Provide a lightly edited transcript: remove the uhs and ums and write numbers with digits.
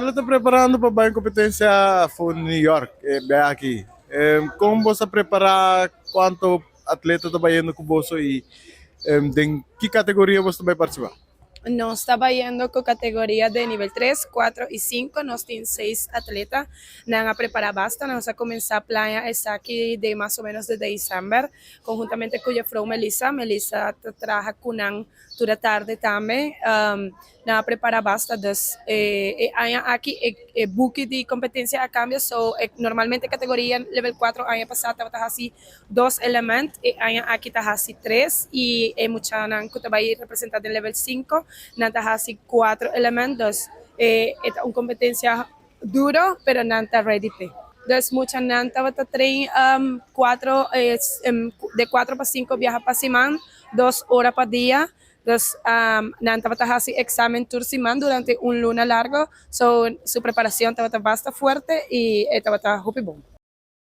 ela está preparando para a competência for New York, bem aqui. Como você preparar quanto atleta está indo com você e em que categoria você vai participar? Nos estaba yendo con categoría de nivel 3, 4 y 5. Nos tienen 6 atletas. Nos a preparar basta. Nos a comenzar a playa está aquí de más o menos desde diciembre. Conjuntamente con Jeffrey Melissa. Melissa trabaja con toda tarde también. Nos a preparar basta. Dus, hay aquí book de competencia a cambio. So, normalmente categoría level 4 año pasado estaba así 2 elementos. Hay aquí está así 3. Y mucha que va a ir representando en level 5. Nanta hasi 4 elementos. Esta una competencia duro, pero nanta ready pe. Dus mucha nanta va a train de 4 para 5 viaja para Simán, 2 horas para día. Dus nanta va a hacer examen tour Simán durante un luna largo. So, su preparación va a estar bastante fuerte y esta va a estar bom.